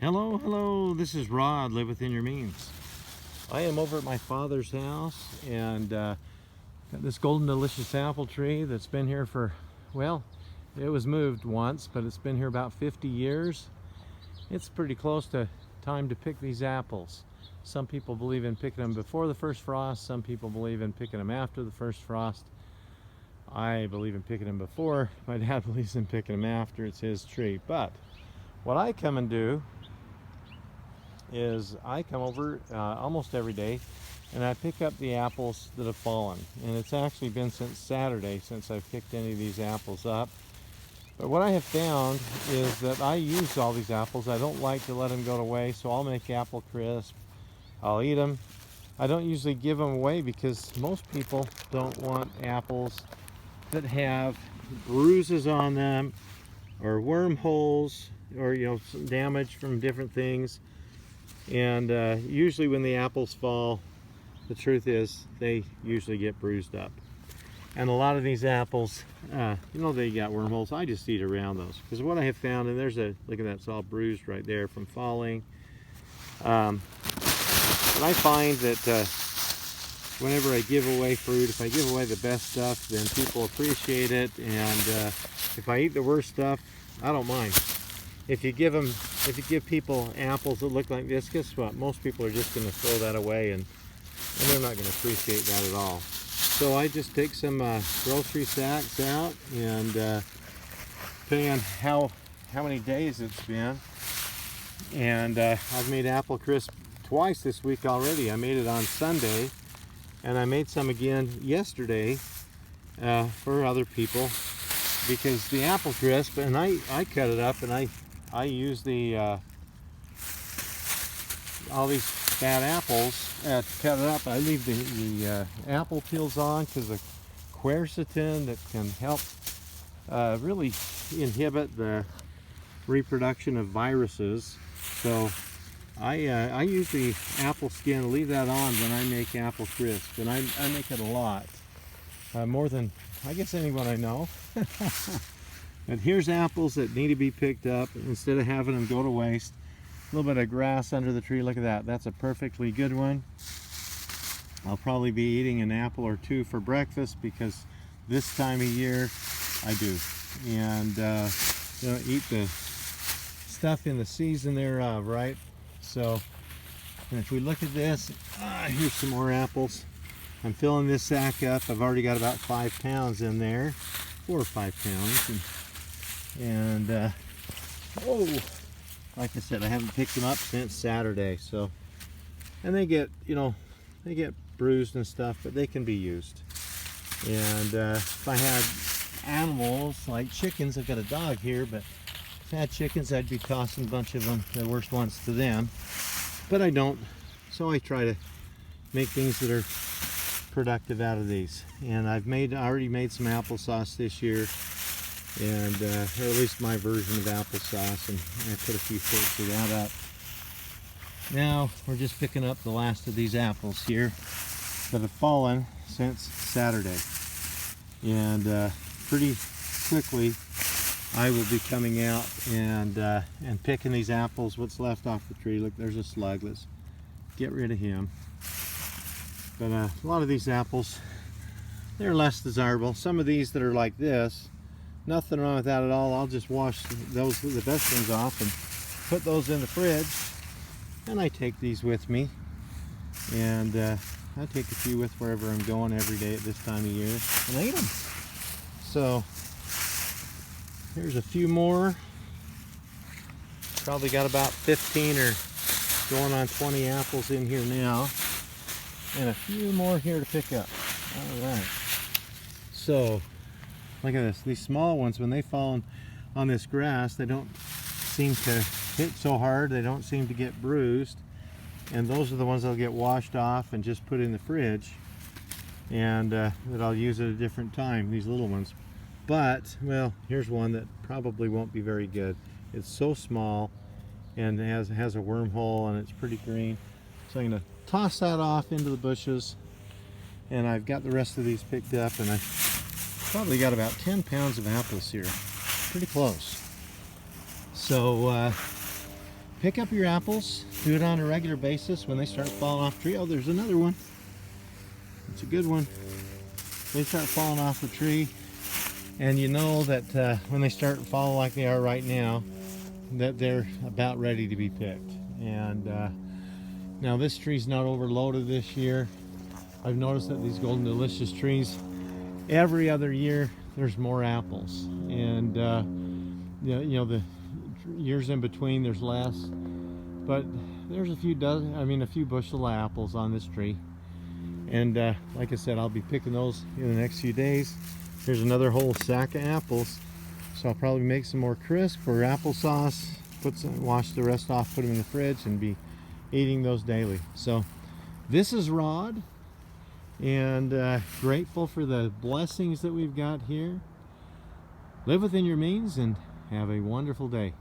Hello, hello, this is Rod, Live Within Your Means. I am over at my father's house and got this Golden Delicious apple tree that's been here for, well, it was moved once, but it's been here about 50 years. It's pretty close to time to pick these apples. Some people believe in picking them before the first frost, some people believe in picking them after the first frost. I believe in picking them before, my dad believes in picking them after, it's his tree. But what I come and do is I come over almost every day and I pick up the apples that have fallen, and it's actually been since Saturday since I've picked any of these apples up. But what I have found is that I use all these apples. I don't like to let them go to waste, so I'll make apple crisp. I'll eat them. I don't usually give them away because most people don't want apples that have bruises on them or wormholes or some damage from different things. And usually when the apples fall, the truth is they usually get bruised up. And a lot of these apples, they got wormholes. I just eat around those. Because what I have found, and look at that, it's all bruised right there from falling. But I find that whenever I give away fruit, if I give away the best stuff, then people appreciate it. And if I eat the worst stuff, I don't mind. If you give people apples that look like this, guess what? Most people are just going to throw that away, and they're not going to appreciate that at all. So I just take some grocery sacks out, and depending on how many days it's been, and I've made apple crisp twice this week already. I made it on Sunday, and I made some again yesterday for other people, because the apple crisp, and I cut it up, and I use the all these bad apples to cut it up. I leave the apple peels on because of quercetin that can help really inhibit the reproduction of viruses. So I use the apple skin, leave that on when I make apple crisp, and I make it a lot, more than I guess anyone I know. But here's apples that need to be picked up instead of having them go to waste. A little bit of grass under the tree. Look at that. That's a perfectly good one. I'll probably be eating an apple or two for breakfast because this time of year I do. And eat the stuff in the season thereof, right? So if we look at this, here's some more apples. I'm filling this sack up. I've already got about 5 pounds in there, 4 or 5 pounds. And like I said, I haven't picked them up since Saturday. So, and they get bruised and stuff, but they can be used. And if I had animals like chickens, I've got a dog here, but if I had chickens, I'd be tossing a bunch of them, the worst ones, to them. But I don't, so I try to make things that are productive out of these. And I already made some applesauce this year, and or at least my version of applesauce, and I put a few quarts of that up. Now we're just picking up the last of these apples here that have fallen since Saturday, and pretty quickly I will be coming out and picking these apples, what's left off the tree. Look, there's a slug. Let's get rid of him. But a lot of these apples, they're less desirable. Some of these that are like this, nothing wrong with that at all. I'll just wash those, the best ones, off and put those in the fridge. And I take these with me, and I take a few with wherever I'm going every day at this time of year, and I eat them. So here's a few more. Probably got about 15 or going on 20 apples in here now, and a few more here to pick up. All right. So look at this. These small ones, when they fall on this grass, they don't seem to hit so hard. They don't seem to get bruised. And those are the ones that'll get washed off and just put in the fridge. And that I'll use at a different time, these little ones. But, well, here's one that probably won't be very good. It's so small and has a wormhole, and it's pretty green. So I'm going to toss that off into the bushes. And I've got the rest of these picked up, and I've probably got about 10 pounds of apples here. Pretty close. So pick up your apples, do it on a regular basis. When they start falling off the tree, oh, there's another one. It's a good one. They start falling off the tree, and you know that when they start falling like they are right now, that they're about ready to be picked. And now this tree's not overloaded this year. I've noticed that these Golden Delicious trees, every other year there's more apples, and the years in between there's less, but there's a few bushel of apples on this tree. And like I said, I'll be picking those in the next few days. Here's another whole sack of apples, so I'll probably make some more crisp or applesauce, wash the rest off, put them in the fridge, and be eating those daily. So this is Rod, and grateful for the blessings that we've got here. Live within your means and have a wonderful day.